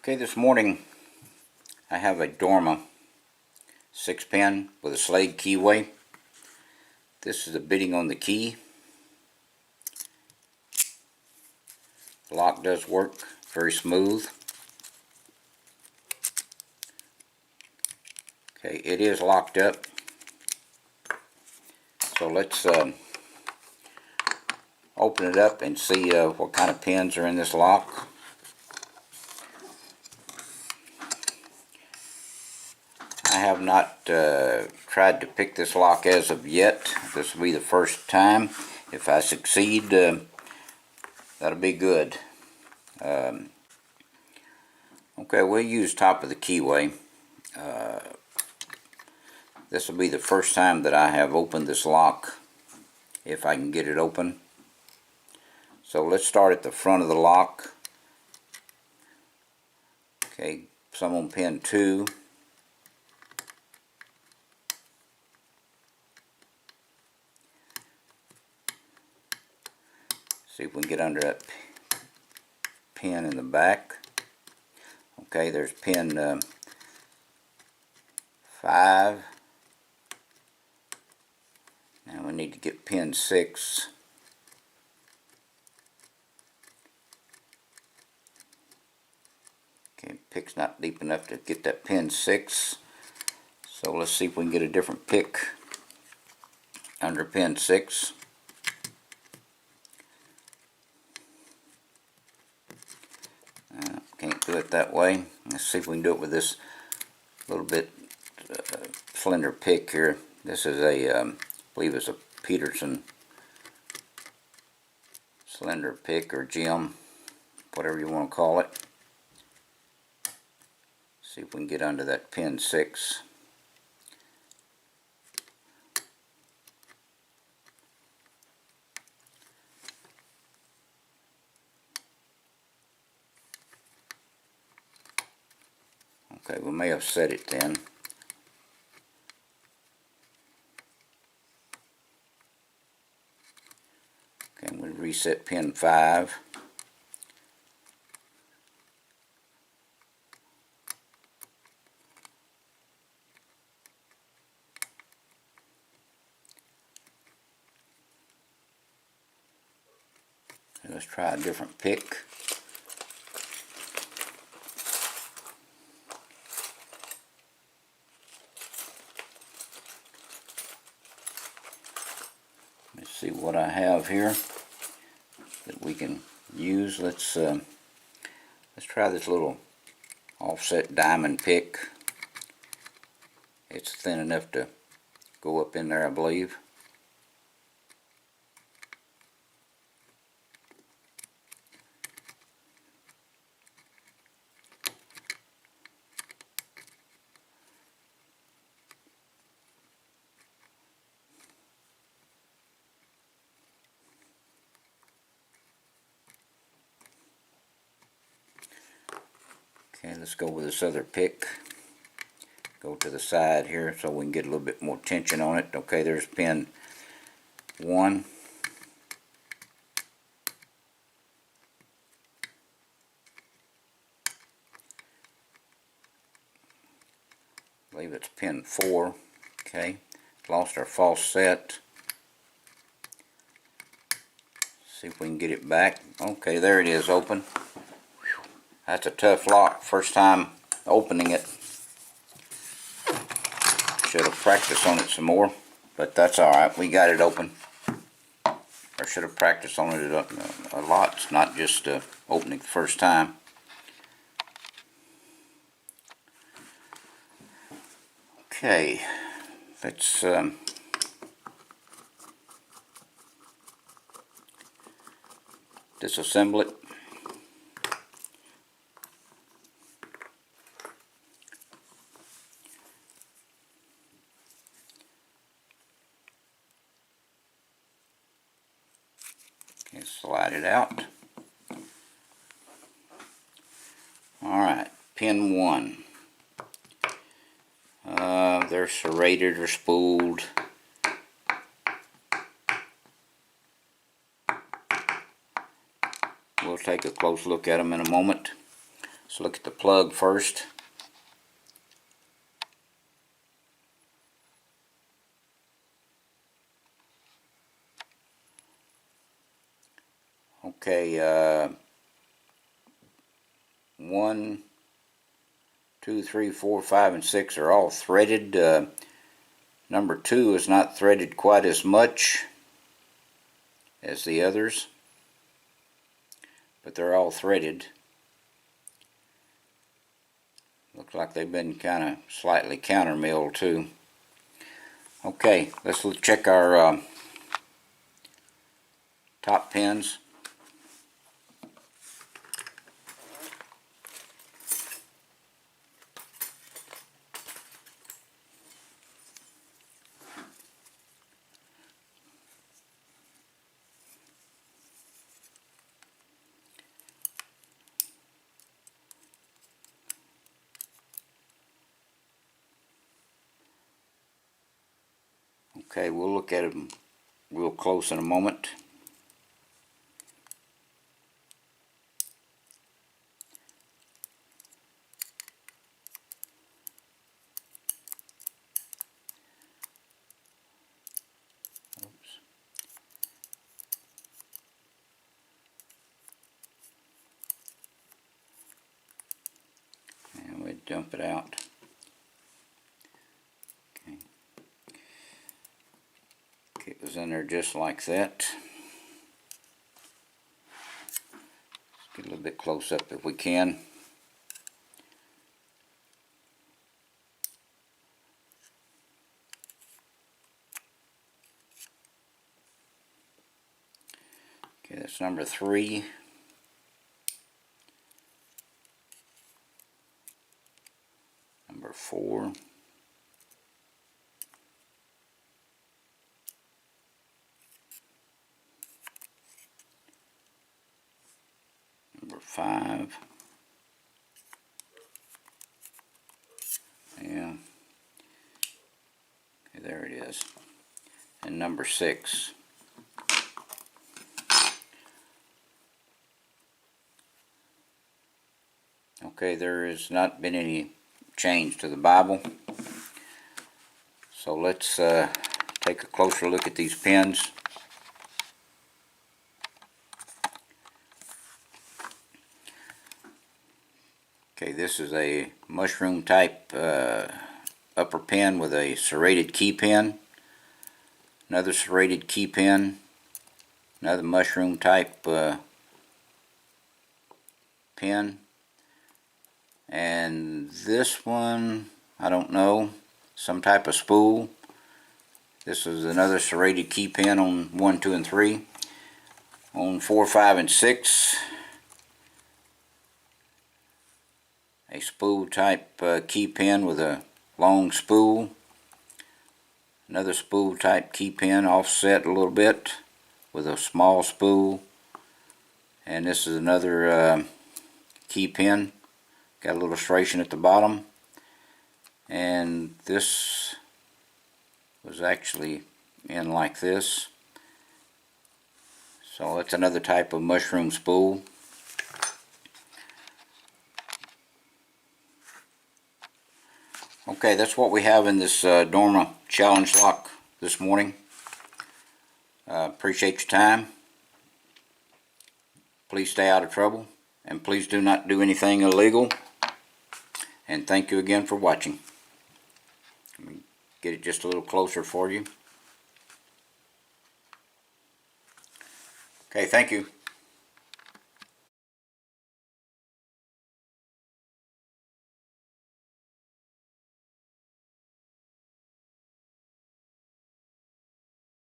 Okay, this morning I have a Dorma 6-pin with a Schlage Keyway. This is the bitting on the key. The lock does work very smooth. Okay, it is locked up. So let's open it up and see what kind of pins are in this lock. I have not tried to pick this lock as of yet. This will be the first time. If I succeed, that'll be good. Okay, we'll use top of the Keyway. This will be the first time that I have opened this lock, if I can get it open. So let's start at the front of the lock. Okay, some on pin 2. See if we can get under that pin in the back. Okay, there's pin 5. Now we need to get pin 6. Okay, pick's not deep enough to get that pin 6. So let's see if we can get a different pick under pin 6. Can't do it that way. Let's see if we can do it with this little bit slender pick here. This is a, I believe it's a Peterson slender pick or gem, whatever you want to call it. See if we can get under that pin 6. Okay, we may have set it then. Okay, we'll reset pin 5. Okay, let's try a different pick. Let's see what I have here that we can use. Let's try this little offset diamond pick. It's thin enough to go up in there, I believe. Okay, let's go with this other pick. Go to the side here so we can get a little bit more tension on it. Okay, there's pin 1. I believe it's pin 4. Okay, lost our false set. See if we can get it back. Okay, there it is, open. That's a tough lock. First time opening it. Should have practiced on it some more, but that's alright. We got it open. Or should have practiced on it a lot. It's not just opening the first time. Okay, let's disassemble it. Okay, slide it out. Alright, pin 1. They're serrated or spooled. We'll take a close look at them in a moment. Let's look at the plug first. Okay, 1, 2, 3, 4, 5, and 6 are all threaded. Number 2 is not threaded quite as much as the others, but they're all threaded. Looks like they've been kind of slightly counter milled too. Okay, let's check our top pins. Okay, we'll look at them real close in a moment. Oops. And we dump it out. Okay. It was in there just like that. Let's get a little bit close up if we can. Okay, that's number 3. Number 4. Number 5. Yeah. Okay, there it is. And number 6. Okay, there has not been any change to the Bible. So let's take a closer look at these pins. Okay, this is a mushroom type upper pin with a serrated key pin. Another serrated key pin. Another mushroom type pin. And this one, I don't know, some type of spool. This is another serrated key pin on 1, 2, and 3. On 4, 5, and 6, a spool type key pin with a long spool. Another spool type key pin offset a little bit with a small spool. And this is another key pin. Got a little illustration at the bottom. And this was actually in like this. So that's another type of mushroom spool. Okay, that's what we have in this Dorma challenge lock this morning. Appreciate your time. Please stay out of trouble, and please do not do anything illegal. And thank you again for watching. Let me get it just a little closer for you. Okay, thank you.